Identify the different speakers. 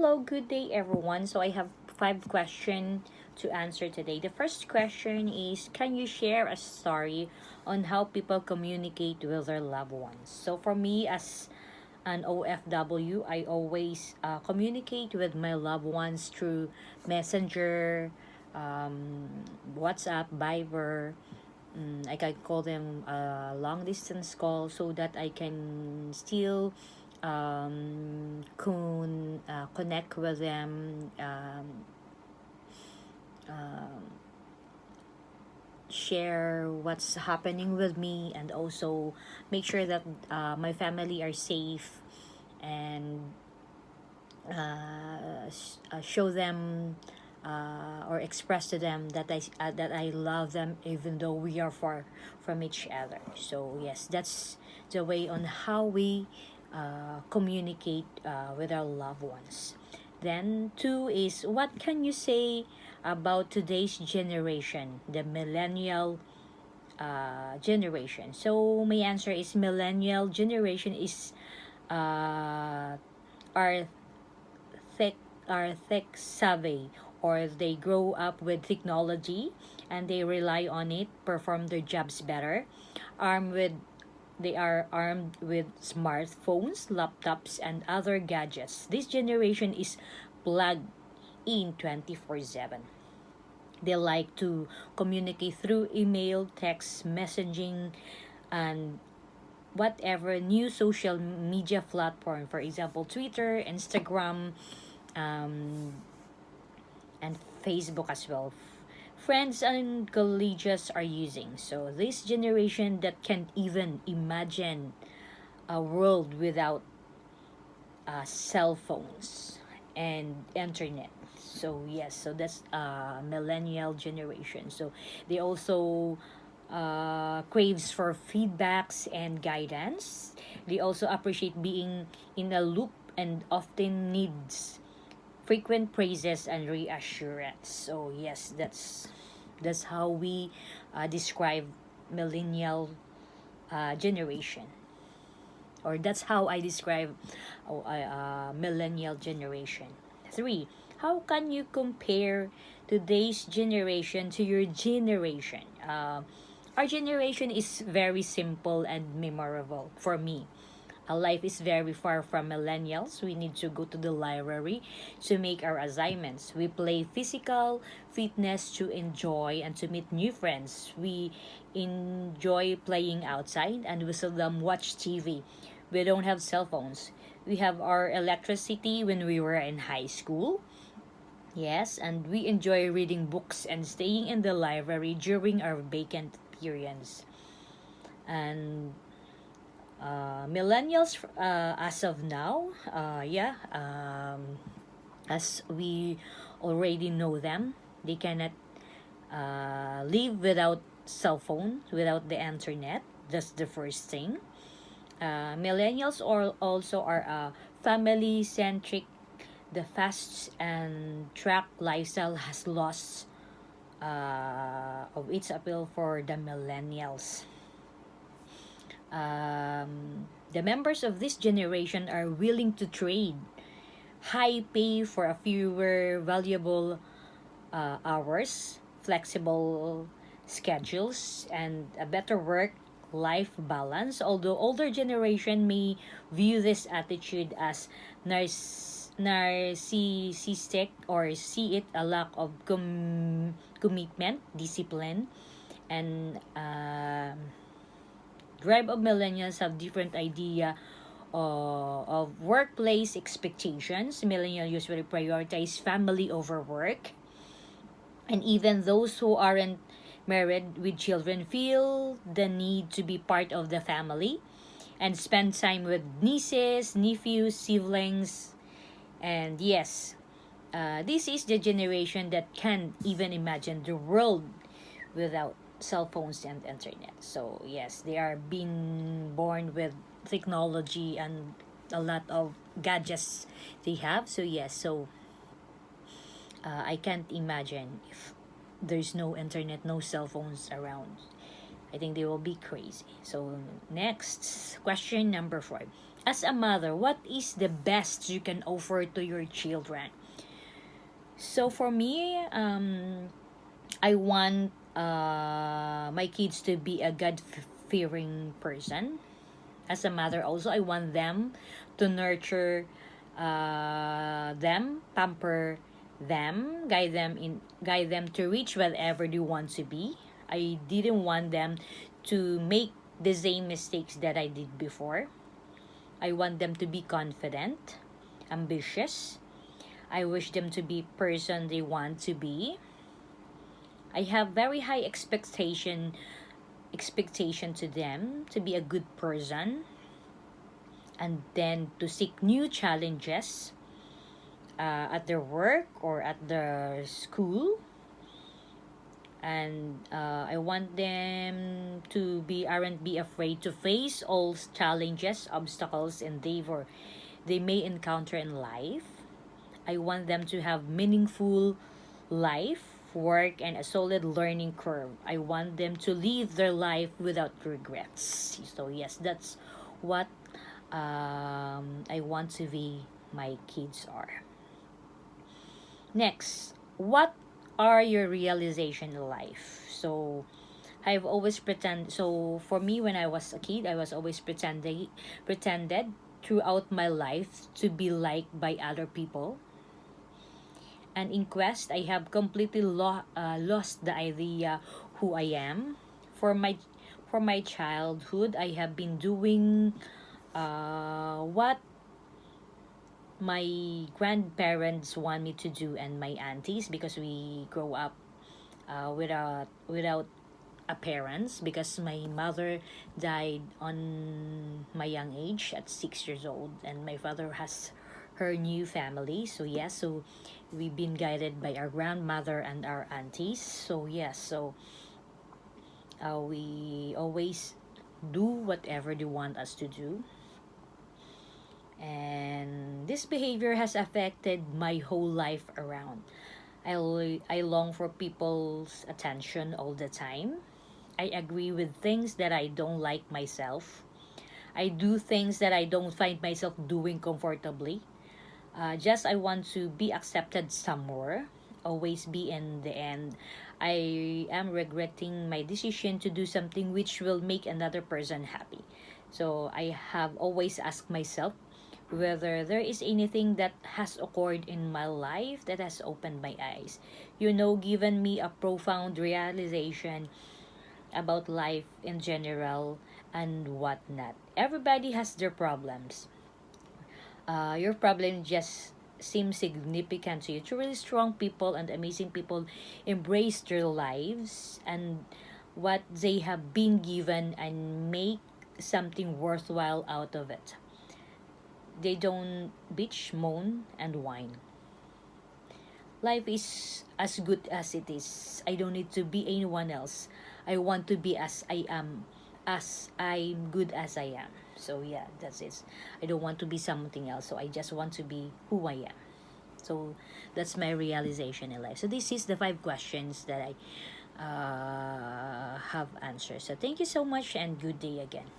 Speaker 1: hello, good day everyone. So I have five questions to answer today. The first question is, can you share a story on how people communicate with their loved ones? So for me as an OFW, I always communicate with my loved ones through Messenger, um, WhatsApp, Viber. I can call them long distance call so that I can still connect with them, share what's happening with me, and also make sure that my family are safe, and show them or express to them that I love them even though we are far from each other. So yes, that's the way on how we communicate with our loved ones. Then two is, what can you say about today's generation, the millennial generation? So my answer is millennial generation is uh, are tech tech savvy, or they grow up with technology and they rely on it perform their jobs better, armed with they are armed with smartphones, laptops, and other gadgets. This generation is plugged in 24/7. They like to communicate through email, text messaging, and whatever new social media platform, for example Twitter, Instagram, um, and Facebook as well. Friends and colleagues are using. So this generation that can't even imagine a world without cell phones and internet. So yes, so that's millennial generation. So they also craves for feedbacks and guidance. They also appreciate being in a loop and often needs frequent praises and reassurance. So yes, that's how we describe millennial generation, or that's how I describe millennial generation. Three, how can you compare today's generation to your generation? Our generation is very simple and memorable for me. Our life is very far from millennials. We need to go to the library to make our assignments. We play physical fitness to enjoy and to meet new friends. We enjoy playing outside and we seldom watch TV. We don't have cell phones. We have our electricity when we were in high school. Yes, and we enjoy reading books and staying in the library during our vacant periods. And millennials, as of now, as we already know them, they cannot live without cell phone, without the internet. That's the first thing. Millennials also are family centric. The fast and track lifestyle has lost of its appeal for the millennials. The members of this generation are willing to trade high pay for a fewer valuable hours, flexible schedules, and a better work life balance. Although older generation may view this attitude as narcissistic, or see it a lack of commitment, discipline, and drive of millennials have different idea of workplace expectations. Millennials usually prioritize family over work, and even those who aren't married with children feel the need to be part of the family and spend time with nieces, nephews, siblings. And yes, this is the generation that can't even imagine the world without cell phones and internet. So yes, they are being born with technology and a lot of gadgets they have. So yes, so I can't imagine if there's no internet, no cell phones around. I think they will be crazy. So next question number 4. As a mother, what is the best you can offer to your children? So for me, I want my kids to be a God fearing person. As a mother, also, I want them to nurture them, pamper them, guide them to reach whatever they want to be. I didn't want them to make the same mistakes that I did before. I want them to be confident, ambitious. I wish them to be person they want to be. I have very high expectation to them to be a good person, and then to seek new challenges at their work or at their school. And I want them to be aren't be afraid to face all challenges, obstacles, and they may encounter in life. I want them to have meaningful life, work, and a solid learning curve. I want them to live their life without regrets. So yes, that's what I want to be my kids are. Next, what are your realization in life? So I've always for me when I was a kid, I was always pretended throughout my life to be liked by other people. And in quest, I have completely lost the idea who I am. For my for my childhood, I have been doing what my grandparents want me to do, and my aunties, because we grow up without a parents, because my mother died on my young age at 6 years old, and my father has her new family. So yes, so we've been guided by our grandmother and our aunties. So yes, so we always do whatever they want us to do. And this behavior has affected my whole life around. I long for people's attention all the time. I agree with things that I don't like myself. I do things that I don't find myself doing comfortably. Just I want to be accepted somewhere. Always be in the end. I am regretting my decision to do something which will make another person happy. So I have always asked myself whether there is anything that has occurred in my life that has opened my eyes. Given me a profound realization about life in general and whatnot. Everybody has their problems. Your problem just seems significant to you. Truly strong people and amazing people embrace their lives and what they have been given and make something worthwhile out of it. They don't bitch, moan, and whine. Life is as good as it is. I don't need to be anyone else. I want to be as I'm good as I am. So yeah, that's it. I don't want to be something else. So I just want to be who I am. So that's my realization in life. So this is the 5 questions that I have answered. So thank you so much and good day again.